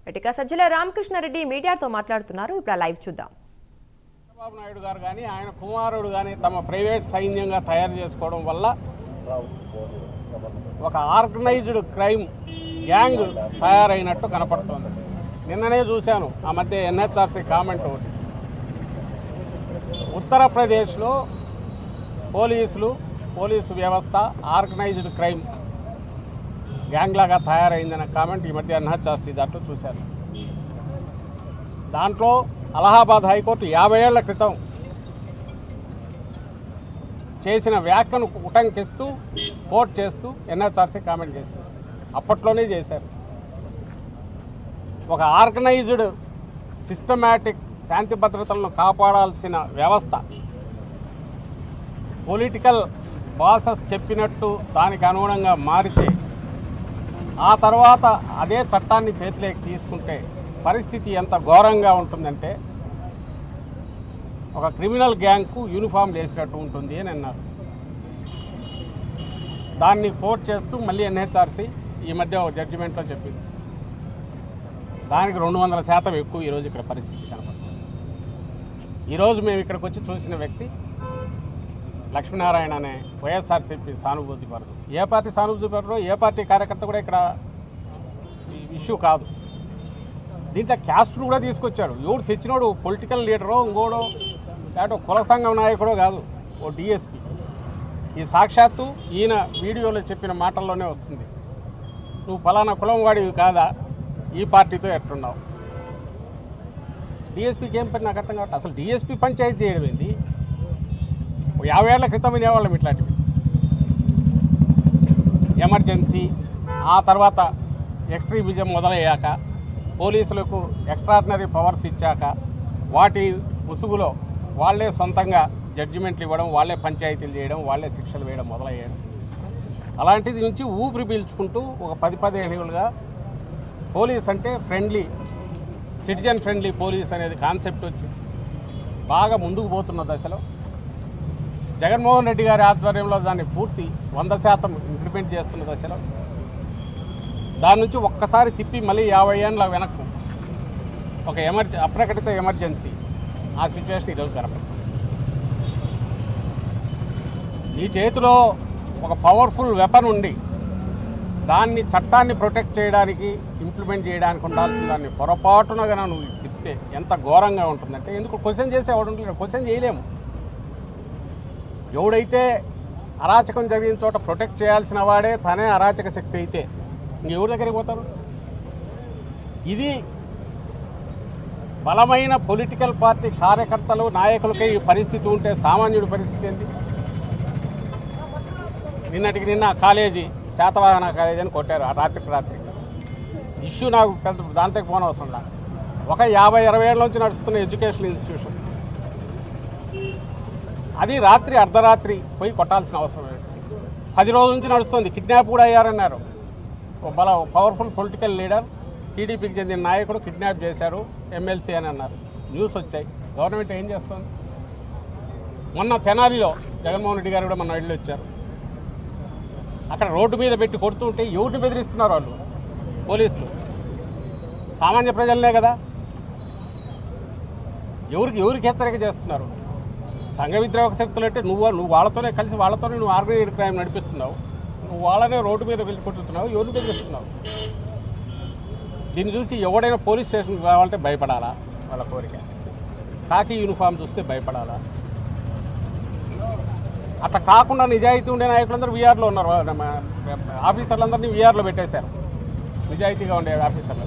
ఇక సజ్జల రామకృష్ణారెడ్డి మీడియాతో మాట్లాడుతున్నారు. ఇప్పుడు లైవ్ చూద్దాం. చంద్రబాబు నాయుడు గారు కానీ ఆయన కుమారుడు కానీ తమ ప్రైవేట్ సైన్యంగా తయారు చేసుకోవడం వల్ల ఒక ఆర్గనైజ్డ్ క్రైమ్ గ్యాంగ్ తయారైనట్టు కనపడుతోంది. నిన్ననే చూశాను ఆ మధ్య ఎన్హెచ్ఆర్సీ కామెంట్ ఒకటి. ఉత్తరప్రదేశ్లో పోలీసు వ్యవస్థ ఆర్గనైజ్డ్ క్రైమ్ గ్యాంగ్ లాగా తయారైందన్న కామెంట్ ఈ మధ్య ఎన్హెచ్ఆర్సీ దాంట్లో చూశాను. దాంట్లో అలహాబాద్ హైకోర్టు 50 ఏళ్ల క్రితం చేసిన వ్యాఖ్యను ఉటంకిస్తూ కోర్టు చేస్తూ ఎన్హెచ్ఆర్సీ కామెంట్ చేసింది. అప్పట్లోనే చేశారు. ఒక ఆర్గనైజ్డ్ సిస్టమాటిక్ శాంతి భద్రతలను కాపాడాల్సిన వ్యవస్థ పొలిటికల్ బాసెస్ చెప్పినట్టు దానికి అనుగుణంగా మారితే ఆ తర్వాత అదే చట్టాన్ని చేతిలోకి తీసుకుంటే పరిస్థితి ఎంత ఘోరంగా ఉంటుందంటే ఒక క్రిమినల్ గ్యాంగ్కు యూనిఫామ్ వేసినట్టు ఉంటుంది అని అన్నారు. దాన్ని కోర్టు చేస్తూ మళ్ళీ ఎన్హెచ్ఆర్సీ ఈ మధ్య జడ్జిమెంట్లో చెప్పింది. దానికి 200% ఎక్కువ ఈరోజు ఇక్కడ పరిస్థితి కనపడుతుంది. ఈరోజు మేము ఇక్కడికి వచ్చి చూసిన వ్యక్తి లక్ష్మీనారాయణ అనే వైఎస్ఆర్సీపీ సానుభూతి పరుడు. ఏ పార్టీ సానుభూతి పరుడో ఏ పార్టీ కార్యకర్త కూడా ఇక్కడ ఇష్యూ కాదు. దీంట్లో క్యాస్ట్ను కూడా తీసుకొచ్చాడు. ఎవడు తెచ్చినోడు పొలిటికల్ లీడరో ఇంకోడో లేకపోతే కుల సంఘం నాయకుడో కాదు, ఓ డిఎస్పీ. ఈ సాక్షాత్తు ఈయన వీడియోలో చెప్పిన మాటల్లోనే వస్తుంది. నువ్వు ఫలానా కులం వాడివి కాదా, ఈ పార్టీతో ఎట్టున్నావు. డిఎస్పీకి ఏం పని నాకు అర్థం కావట్లేదు. అసలు డిఎస్పీ పంచాయతీ చేయడం ఏంది? 50 ఏళ్ల క్రితం వినేవాళ్ళం ఇట్లాంటివి. ఎమర్జెన్సీ ఆ తర్వాత ఎక్స్ట్రీమిజం మొదలయ్యాక పోలీసులకు ఎక్స్ట్రాడినరీ పవర్స్ ఇచ్చాక వాటి ముసుగులో వాళ్లే సొంతంగా జడ్జిమెంట్లు ఇవ్వడం, వాళ్లే పంచాయతీలు చేయడం, వాళ్లే శిక్షలు వేయడం మొదలయ్యాడు. అలాంటిది నుంచి ఊపిరి పీల్చుకుంటూ ఒక 10-15 ఏళ్ళుగా పోలీస్ అంటే సిటిజన్ ఫ్రెండ్లీ పోలీస్ అనేది కాన్సెప్ట్ వచ్చి బాగా ముందుకు పోతున్న దశలో జగన్మోహన్ రెడ్డి గారి ఆధ్వర్యంలో దాన్ని పూర్తి 100% ఇంప్లిమెంట్ చేస్తున్న దశలో దాని నుంచి ఒక్కసారి తిప్పి మళ్ళీ 50 ఏళ్ళ వెనక్కు ఒక అప్రకటిత ఎమర్జెన్సీ ఆ సిచ్యువేషన్ ఈరోజు కనపడుతుంది. నీ చేతిలో ఒక పవర్ఫుల్ వెపన్ ఉండి దాన్ని చట్టాన్ని ప్రొటెక్ట్ చేయడానికి ఇంప్లిమెంట్ చేయడానికి ఉండాల్సిన దాన్ని పొరపాటున కన్నా నువ్వు తిప్పితే ఎంత ఘోరంగా ఉంటుందంటే, ఎందుకు క్వశ్చన్ చేసి ఎవడు ఉంటుంది? క్వశ్చన్ చేయలేము. ఎవడైతే అరాచకం జరిగిన చోట ప్రొటెక్ట్ చేయాల్సిన వాడే తనే అరాచక శక్తి అయితే ఇంకెవరి దగ్గరికి పోతారు? ఇది బలమైన పొలిటికల్ పార్టీ కార్యకర్తలు నాయకులకే ఈ పరిస్థితి ఉంటే సామాన్యుడి పరిస్థితి ఏంటి? నిన్న కాలేజీ శాతవాహన కాలేజీ అని కొట్టారు రాత్రికి రాత్రి. ఇష్యూ నాకు పెద్ద దాంట్లోకి పోనవసరం లేదు. ఒక 50-60 ఏళ్ళ నుంచి నడుస్తున్న ఎడ్యుకేషనల్ ఇన్స్టిట్యూషన్ అది రాత్రి అర్ధరాత్రి పోయి కొట్టాల్సిన అవసరం లేదు. 10 రోజుల నుంచి నడుస్తుంది. కిడ్నాప్ కూడా అయ్యారన్నారు. పవర్ఫుల్ పొలిటికల్ లీడర్ టీడీపీకి చెందిన నాయకుడు కిడ్నాప్ చేశారు ఎమ్మెల్సీ అని అన్నారు. న్యూస్ వచ్చాయి. గవర్నమెంట్ ఏం చేస్తుంది? మొన్న తెనాలిలో జగన్మోహన్ రెడ్డి గారు కూడా మొన్న వెళ్ళి వచ్చారు. అక్కడ రోడ్డు మీద పెట్టి కొడుతుంటే ఎవరిని బెదిరిస్తున్నారు వాళ్ళు? పోలీసులు. సామాన్య ప్రజలనే కదా. ఎవరికి హెచ్చరిక చేస్తున్నారు? సంఘ వ్యతిరేక శక్తులు అంటే నువ్వు వాళ్ళతోనే కలిసి నువ్వు ఆర్గనైజ్డ్ క్రైమ్ నడిపిస్తున్నావు. నువ్వు వాళ్ళనే రోడ్డు మీద వెళ్ళి కొట్టుతున్నావు. ఎవరిని బెదిరిస్తున్నావు? దీన్ని చూసి ఎవడైనా పోలీస్ స్టేషన్కి రావాలంటే భయపడాలా? వాళ్ళ కోరిక. కాకి యూనిఫామ్ చూస్తే భయపడాలా? అట్లా కాకుండా నిజాయితీ ఉండే నాయకులందరూ వీఆర్లో ఉన్నారు. ఆఫీసర్లందరినీ వీఆర్లో పెట్టేశారు. నిజాయితీగా ఉండే ఆఫీసర్లు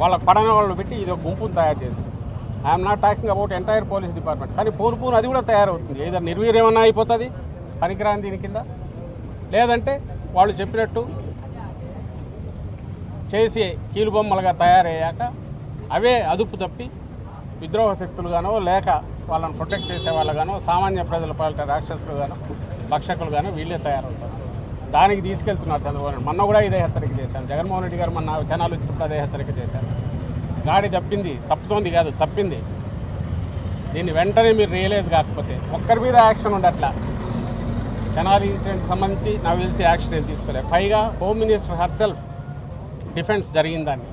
వాళ్ళకి పడన వాళ్ళు పెట్టి ఇది ఒక గుంపును తయారు చేశారు. I'm not talking about entire police department. కానీ పూర్పు అది కూడా తయారవుతుంది. ఏదో నిర్వీర్యమన్నా అయిపోతుంది పనికిరాని దీని కింద. లేదంటే వాళ్ళు చెప్పినట్టు చేసి కీలుబొమ్మలుగా తయారయ్యాక అవే అదుపు తప్పి విద్రోహ శక్తులుగానో లేక వాళ్ళని ప్రొటెక్ట్ చేసే వాళ్ళగానో సామాన్య ప్రజల పాలిట రాక్షసులుగానో భక్షకులుగానో వీళ్ళే తయారవుతారు. దానికి తీసుకెళ్తున్నారు చంద్రబాబు నాయుడు. మొన్న కూడా ఇదే హెచ్చరిక చేశాను. జగన్మోహన్ రెడ్డి గారు మొన్న జనాలు వచ్చినప్పుడు అదే హెచ్చరిక చేశారు. గాడి తప్పుతోంది కాదు, తప్పింది. దీన్ని వెంటనే మీరు రియలైజ్ కాకపోతే ఒక్కరి మీద యాక్షన్ ఉండట్లా. తెనాలి ఇన్సిడెంట్ సంబంధించి నాకు తెలిసి యాక్షన్ ఏం తీసుకోలేదు. పైగా హోమ్ మినిస్టర్ హర్సెల్ఫ్ డిఫెన్స్ జరిగిందని